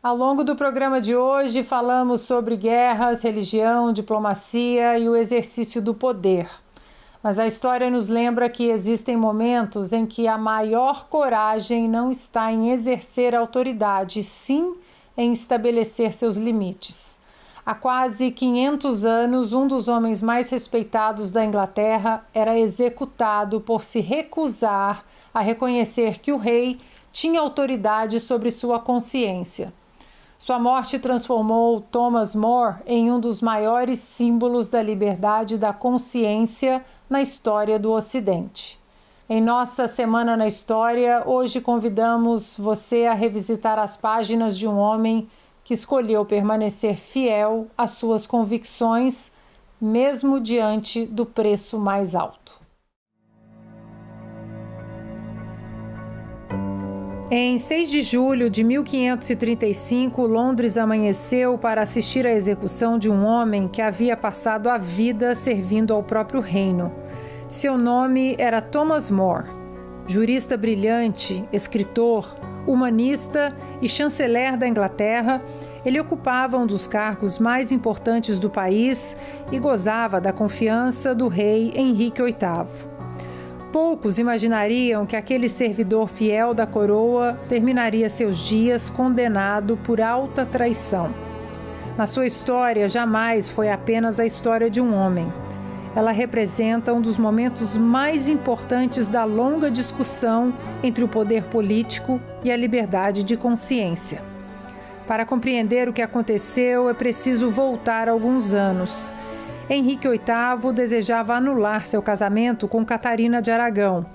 Ao longo do programa de hoje, falamos sobre guerras, religião, diplomacia e o exercício do poder. Mas a história nos lembra que existem momentos em que a maior coragem não está em exercer autoridade, sim em estabelecer seus limites. Há quase 500 anos, um dos homens mais respeitados da Inglaterra era executado por se recusar a reconhecer que o rei tinha autoridade sobre sua consciência. Sua morte transformou Thomas More em um dos maiores símbolos da liberdade da consciência na história do Ocidente. Em nossa Semana na História, hoje convidamos você a revisitar as páginas de um homem que escolheu permanecer fiel às suas convicções, mesmo diante do preço mais alto. Em 6 de julho de 1535, Londres amanheceu para assistir à execução de um homem que havia passado a vida servindo ao próprio reino. Seu nome era Thomas More. Jurista brilhante, escritor, humanista e chanceler da Inglaterra, ele ocupava um dos cargos mais importantes do país e gozava da confiança do rei Henrique VIII. Poucos imaginariam que aquele servidor fiel da coroa terminaria seus dias condenado por alta traição. Mas sua história jamais foi apenas a história de um homem. Ela representa um dos momentos mais importantes da longa discussão entre o poder político e a liberdade de consciência. Para compreender o que aconteceu, é preciso voltar alguns anos. Henrique VIII desejava anular seu casamento com Catarina de Aragão.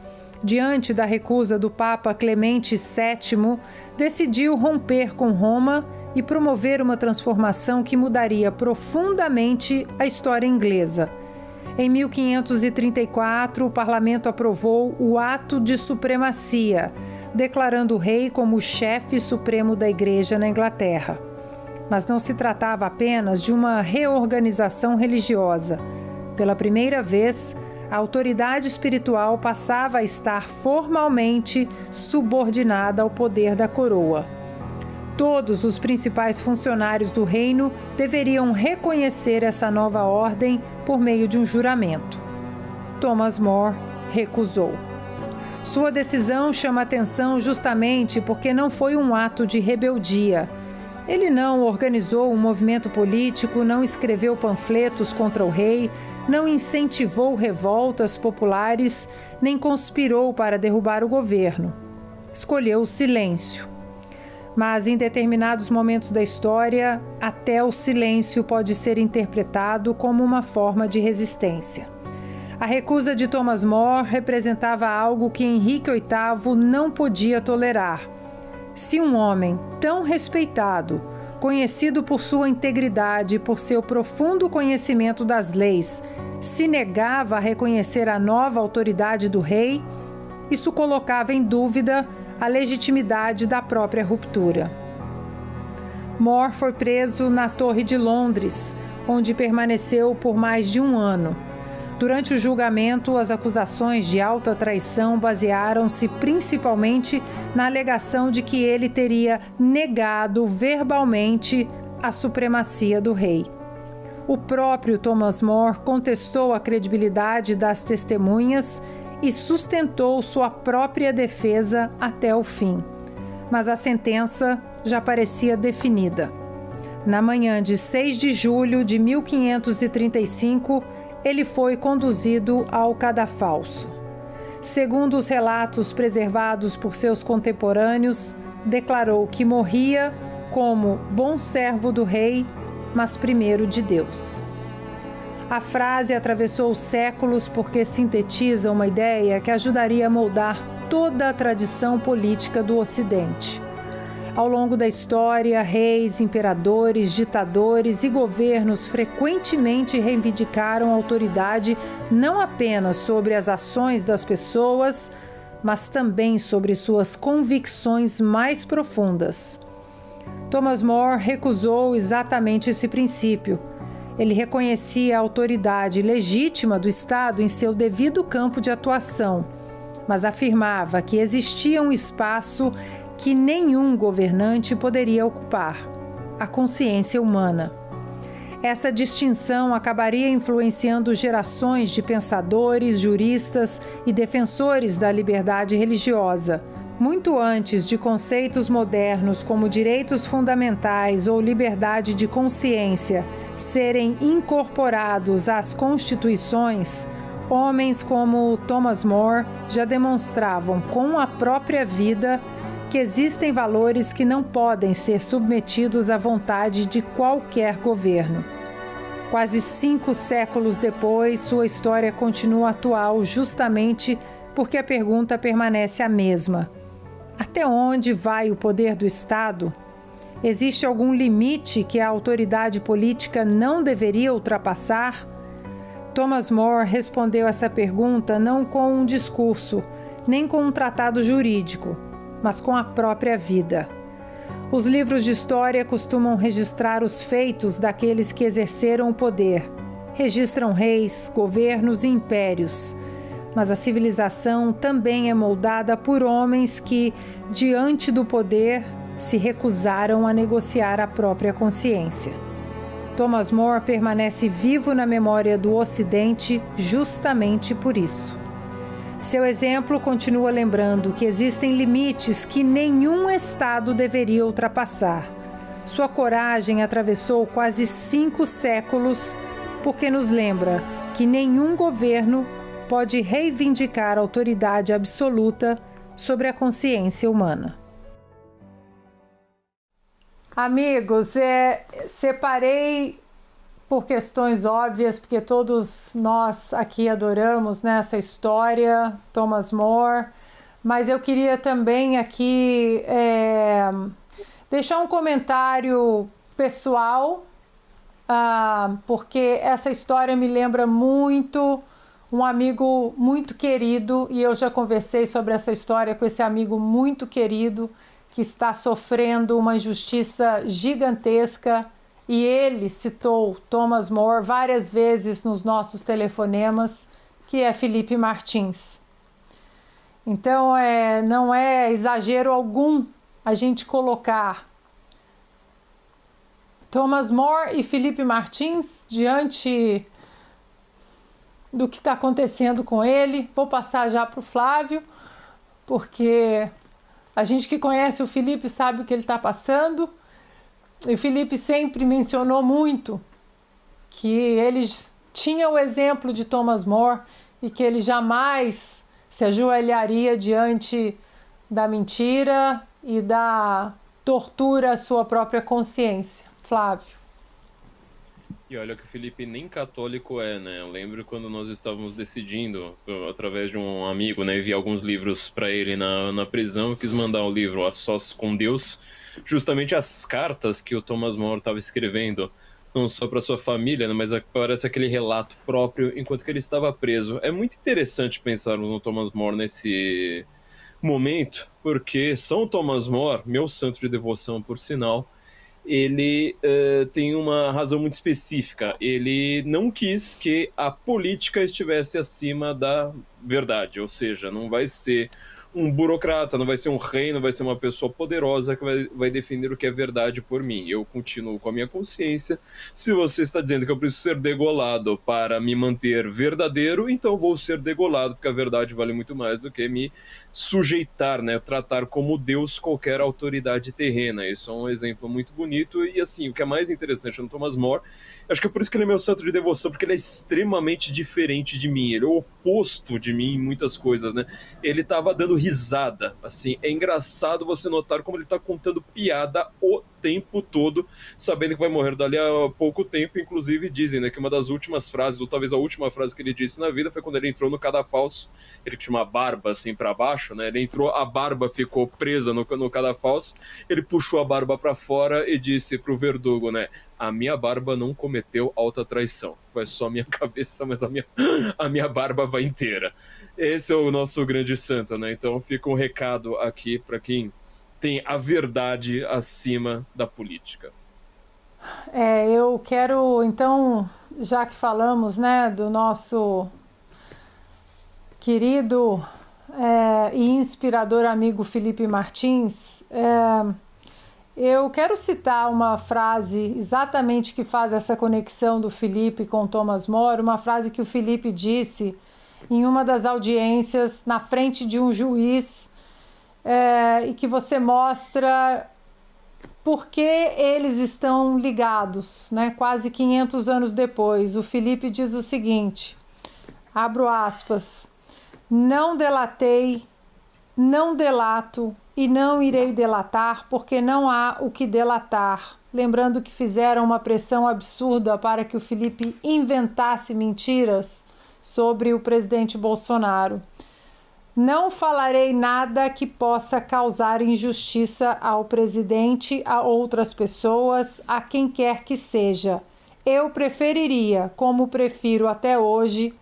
Diante da recusa do Papa Clemente VII, decidiu romper com Roma e promover uma transformação que mudaria profundamente a história inglesa. Em 1534, o parlamento aprovou o Ato de Supremacia, declarando o rei como o chefe supremo da Igreja na Inglaterra. Mas não se tratava apenas de uma reorganização religiosa. Pela primeira vez, a autoridade espiritual passava a estar formalmente subordinada ao poder da coroa. Todos os principais funcionários do reino deveriam reconhecer essa nova ordem por meio de um juramento. Thomas More recusou. Sua decisão chama atenção justamente porque não foi um ato de rebeldia. Ele não organizou um movimento político, não escreveu panfletos contra o rei, não incentivou revoltas populares, nem conspirou para derrubar o governo. Escolheu o silêncio. Mas em determinados momentos da história, até o silêncio pode ser interpretado como uma forma de resistência. A recusa de Thomas More representava algo que Henrique VIII não podia tolerar. Se um homem tão respeitado, conhecido por sua integridade e por seu profundo conhecimento das leis, se negava a reconhecer a nova autoridade do rei, isso colocava em dúvida a legitimidade da própria ruptura. More foi preso na Torre de Londres, onde permaneceu por mais de um ano. Durante o julgamento, as acusações de alta traição basearam-se principalmente na alegação de que ele teria negado verbalmente a supremacia do rei. O próprio Thomas More contestou a credibilidade das testemunhas e sustentou sua própria defesa até o fim. Mas a sentença já parecia definida. Na manhã de 6 de julho de 1535, ele foi conduzido ao cadafalso. Segundo os relatos preservados por seus contemporâneos, declarou que morria como bom servo do rei, mas primeiro de Deus. A frase atravessou séculos porque sintetiza uma ideia que ajudaria a moldar toda a tradição política do Ocidente. Ao longo da história, reis, imperadores, ditadores e governos frequentemente reivindicaram autoridade não apenas sobre as ações das pessoas, mas também sobre suas convicções mais profundas. Thomas More recusou exatamente esse princípio. Ele reconhecia a autoridade legítima do Estado em seu devido campo de atuação, mas afirmava que existia um espaço que nenhum governante poderia ocupar: a consciência humana. Essa distinção acabaria influenciando gerações de pensadores, juristas e defensores da liberdade religiosa, muito antes de conceitos modernos como direitos fundamentais ou liberdade de consciência serem incorporados às constituições. Homens como Thomas More já demonstravam com a própria vida que existem valores que não podem ser submetidos à vontade de qualquer governo. Quase 5 séculos depois, sua história continua atual justamente porque a pergunta permanece a mesma: até onde vai o poder do Estado? Existe algum limite que a autoridade política não deveria ultrapassar? Thomas More respondeu essa pergunta não com um discurso, nem com um tratado jurídico, mas com a própria vida. Os livros de história costumam registrar os feitos daqueles que exerceram o poder. Registram reis, governos e impérios. Mas a civilização também é moldada por homens que, diante do poder, se recusaram a negociar a própria consciência. Thomas More permanece vivo na memória do Ocidente justamente por isso. Seu exemplo continua lembrando que existem limites que nenhum Estado deveria ultrapassar. Sua coragem atravessou quase 5 séculos, porque nos lembra que nenhum governo pode reivindicar autoridade absoluta sobre a consciência humana. Amigos, separei por questões óbvias, porque todos nós aqui adoramos, né, essa história, Thomas More, mas eu queria também aqui deixar um comentário pessoal, porque essa história me lembra muito um amigo muito querido, e eu já conversei sobre essa história com esse amigo muito querido, que está sofrendo uma injustiça gigantesca, e ele citou Thomas More várias vezes nos nossos telefonemas, que é Felipe Martins. Então, não é exagero algum a gente colocar Thomas More e Felipe Martins diante do que está acontecendo com ele. Vou passar já para o Flávio, porque a gente que conhece o Felipe sabe o que ele está passando. E o Felipe sempre mencionou muito que ele tinha o exemplo de Thomas More e que ele jamais se ajoelharia diante da mentira e da tortura à sua própria consciência. Flávio. E olha que o Felipe nem católico é, né? Eu lembro quando nós estávamos decidindo, através de um amigo, né, enviar alguns livros para ele na prisão, eu quis mandar o livro A Sós com Deus, justamente as cartas que o Thomas More estava escrevendo, não só para sua família, né, mas parece aquele relato próprio enquanto que ele estava preso. É muito interessante pensar no Thomas More nesse momento, porque São Thomas More, meu santo de devoção por sinal, ele tem uma razão muito específica. Ele não quis que a política estivesse acima da verdade, ou seja, não vai ser um burocrata, não vai ser um rei, não vai ser uma pessoa poderosa que vai defender o que é verdade por mim. Eu continuo com a minha consciência. Se você está dizendo que eu preciso ser degolado para me manter verdadeiro, então vou ser degolado, porque a verdade vale muito mais do que me sujeitar, né? Tratar como Deus qualquer autoridade terrena. Isso é um exemplo muito bonito. E assim, o que é mais interessante no Thomas More, acho que é por isso que ele é meu santo de devoção, porque ele é extremamente diferente de mim. Ele é o oposto de mim em muitas coisas, né? Ele estava dando risada, assim, é engraçado você notar como ele tá contando piada o tempo todo, sabendo que vai morrer dali a pouco tempo. Inclusive dizem, né, que uma das últimas frases, ou talvez a última frase que ele disse na vida, foi quando ele entrou no cadafalso. Ele tinha uma barba assim pra baixo, né, ele entrou, a barba ficou presa no cadafalso, ele puxou a barba pra fora e disse pro verdugo, né, a minha barba não cometeu alta traição, foi só a minha cabeça, mas a minha barba vai inteira. Esse é o nosso grande santo, né? Então fica um recado aqui para quem tem a verdade acima da política. Eu quero, então, já que falamos, né, do nosso querido e inspirador amigo Felipe Martins, eu quero citar uma frase exatamente que faz essa conexão do Felipe com Thomas More, uma frase que o Felipe disse em uma das audiências na frente de um juiz, e que você mostra por que eles estão ligados, né? Quase 500 anos depois. O Felipe diz o seguinte, abro aspas, não delatei, não delato e não irei delatar porque não há o que delatar. Lembrando que fizeram uma pressão absurda para que o Felipe inventasse mentiras sobre o presidente Bolsonaro. Não falarei nada que possa causar injustiça ao presidente, a outras pessoas, a quem quer que seja. Eu preferiria, como prefiro até hoje,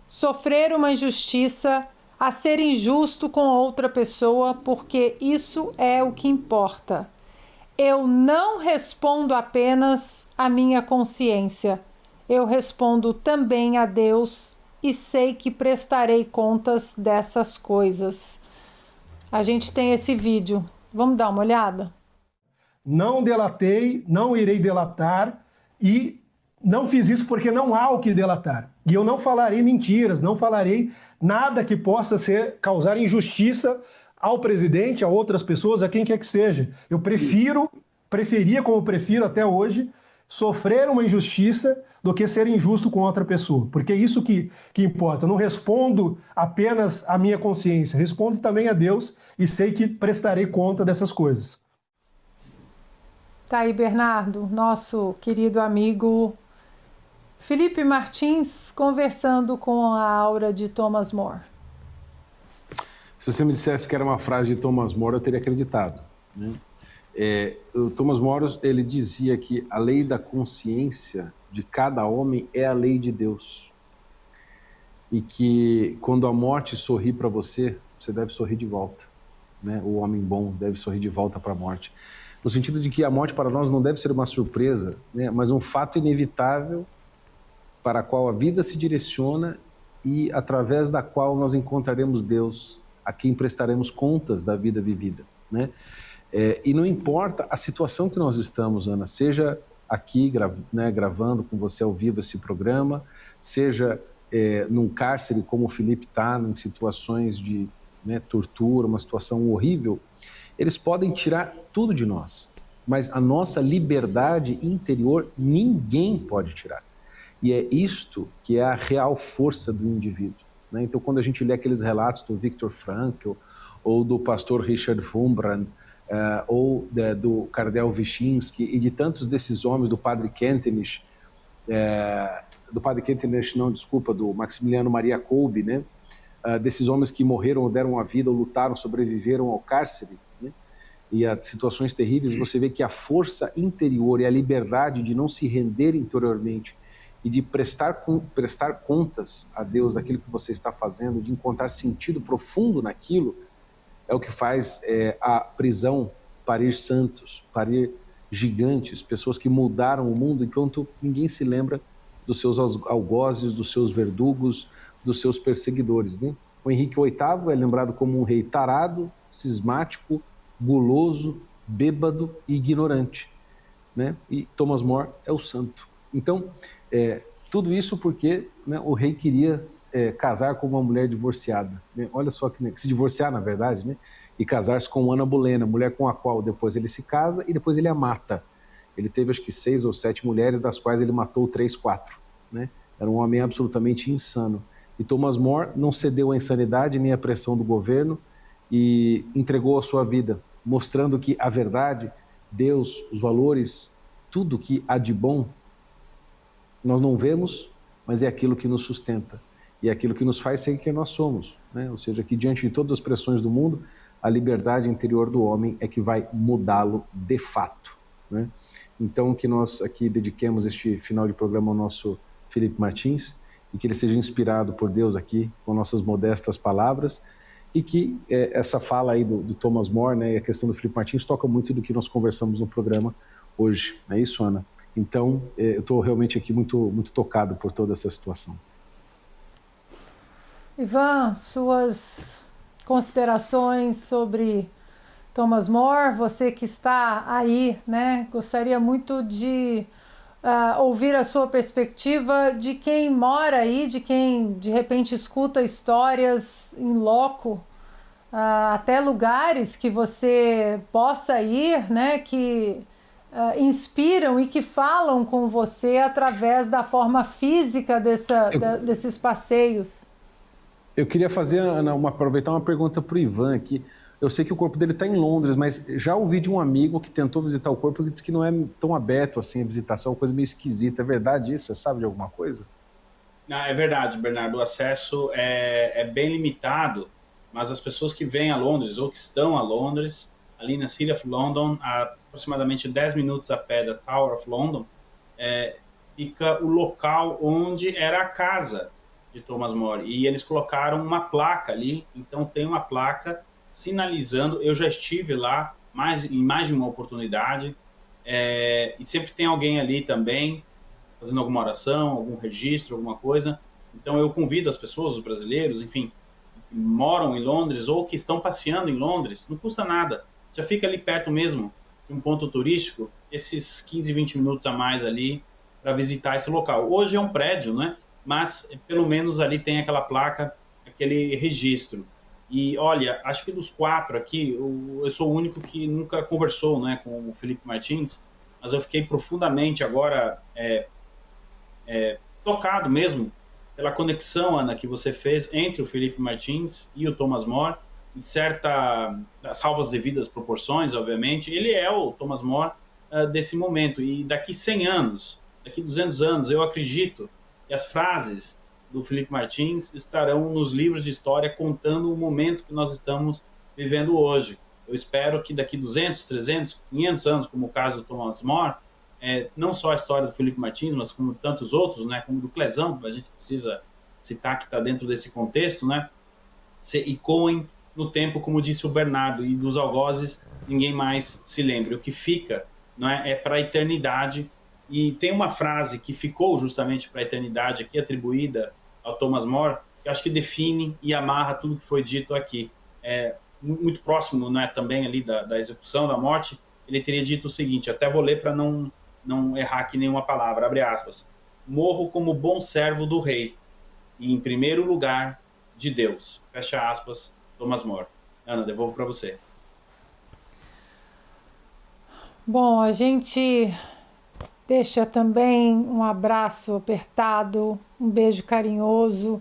sofrer uma injustiça a ser injusto com outra pessoa, porque isso é o que importa. Eu não respondo apenas à minha consciência, eu respondo também a Deus e sei que prestarei contas dessas coisas. A gente tem esse vídeo. Vamos dar uma olhada? Não delatei, não irei delatar e não fiz isso porque não há o que delatar. E eu não falarei mentiras, não falarei nada que possa causar injustiça ao presidente, a outras pessoas, a quem quer que seja. Eu preferia, como prefiro até hoje, sofrer uma injustiça do que ser injusto com outra pessoa. Porque é isso que importa. Eu não respondo apenas à minha consciência, respondo também a Deus e sei que prestarei conta dessas coisas. Tá aí, Bernardo, nosso querido amigo Felipe Martins conversando com a aura de Thomas More. Se você me dissesse que era uma frase de Thomas More, eu teria acreditado, né? O Thomas More, ele dizia que a lei da consciência de cada homem é a lei de Deus. E que quando a morte sorri para você, você deve sorrir de volta, né? O homem bom deve sorrir de volta para a morte. No sentido de que a morte para nós não deve ser uma surpresa, né? Mas um fato inevitável para a qual a vida se direciona e através da qual nós encontraremos Deus, a quem prestaremos contas da vida vivida, né? E não importa a situação que nós estamos, Ana, seja aqui gravando com você ao vivo esse programa, seja num cárcere como o Felipe está, em situações de tortura, uma situação horrível, eles podem tirar tudo de nós, mas a nossa liberdade interior ninguém pode tirar. E é isto que é a real força do indivíduo, né? Então, quando a gente lê aqueles relatos do Viktor Frankl, ou do pastor Richard Wurmbrand, ou do Karel Wyszynski, e de tantos desses homens, do padre Kentenich, do Maximiliano Maria Kolbe, né? Desses homens que morreram, ou deram a vida, ou lutaram, sobreviveram ao cárcere, né? E a situações terríveis, você vê que a força interior e a liberdade de não se render interiormente e de prestar contas a Deus daquilo que você está fazendo, de encontrar sentido profundo naquilo, é o que faz a prisão parir santos, parir gigantes, pessoas que mudaram o mundo enquanto ninguém se lembra dos seus algozes, dos seus verdugos, dos seus perseguidores, né? O Henrique VIII é lembrado como um rei tarado, cismático, guloso, bêbado e ignorante, né? E Thomas More é o santo. Então, tudo isso porque, né, o rei queria casar com uma mulher divorciada, né? Olha só que se divorciar, na verdade, né? E casar-se com Ana Bolena, mulher com a qual depois ele se casa e depois ele a mata. Ele teve acho que 6 ou 7 mulheres, das quais ele matou 3, 4, né? Era um homem absolutamente insano. E Thomas More não cedeu à insanidade nem à pressão do governo e entregou a sua vida, mostrando que a verdade, Deus, os valores, tudo que há de bom, nós não vemos, mas é aquilo que nos sustenta. E é aquilo que nos faz ser quem nós somos, né? Ou seja, que diante de todas as pressões do mundo, a liberdade interior do homem é que vai mudá-lo de fato, né? Então, que nós aqui dediquemos este final de programa ao nosso Felipe Martins e que ele seja inspirado por Deus aqui com nossas modestas palavras e que essa fala aí do Thomas More, né, e a questão do Felipe Martins toca muito do que nós conversamos no programa hoje. Não é isso, Ana? Então, eu estou realmente aqui muito, muito tocado por toda essa situação. Ivan, suas considerações sobre Thomas More? Você que está aí, né? Gostaria muito de ouvir a sua perspectiva de quem mora aí, de quem de repente escuta histórias em loco, até lugares que você possa ir, né? Que inspiram e que falam com você através da forma física desses passeios. Eu queria aproveitar uma pergunta para o Ivan aqui. Eu sei que o corpo dele está em Londres, mas já ouvi de um amigo que tentou visitar o corpo e disse que não é tão aberto assim a visitação, é uma coisa meio esquisita. É verdade isso? Você sabe de alguma coisa? Não, é verdade, Bernardo. O acesso é bem limitado, mas as pessoas que vêm a Londres ou que estão a Londres, ali na City of London, a aproximadamente 10 minutos a pé da Tower of London, fica o local onde era a casa de Thomas More. E eles colocaram uma placa ali, então tem uma placa sinalizando. Eu já estive lá em mais de uma oportunidade, e sempre tem alguém ali também fazendo alguma oração, algum registro, alguma coisa. Então eu convido as pessoas, os brasileiros, enfim, que moram em Londres ou que estão passeando em Londres, não custa nada, já fica ali perto mesmo de um ponto turístico, esses 15, 20 minutos a mais ali para visitar esse local. Hoje é um prédio, né? Mas pelo menos ali tem aquela placa, aquele registro. E olha, acho que dos 4 aqui, eu sou o único que nunca conversou, né, com o Felipe Martins, mas eu fiquei profundamente agora tocado mesmo pela conexão, Ana, que você fez entre o Felipe Martins e o Thomas More, em salvas devidas proporções, obviamente. Ele é o Thomas More desse momento, e daqui 100 anos, daqui 200 anos, eu acredito que as frases do Felipe Martins estarão nos livros de história contando o momento que nós estamos vivendo hoje. Eu espero que daqui 200, 300, 500 anos, como o caso do Thomas More, não só a história do Felipe Martins, mas como tantos outros, né, como do Clesão, que a gente precisa citar, que está dentro desse contexto, né, se ecoem no tempo, como disse o Bernardo, e dos algozes ninguém mais se lembre. O que fica, não é para a eternidade. E tem uma frase que ficou justamente para a eternidade aqui, atribuída ao Thomas More, que acho que define e amarra tudo que foi dito aqui. Muito próximo, né, também ali da execução, da morte, ele teria dito o seguinte, até vou ler para não errar aqui nenhuma palavra, abre aspas: morro como bom servo do rei e em primeiro lugar de Deus, fecha aspas, Thomas More. Ana, devolvo para você. Bom, a gente deixa também um abraço apertado, um beijo carinhoso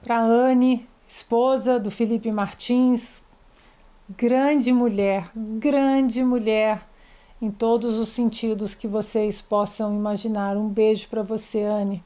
para Anne, esposa do Felipe Martins, grande mulher em todos os sentidos que vocês possam imaginar. Um beijo para você, Anne.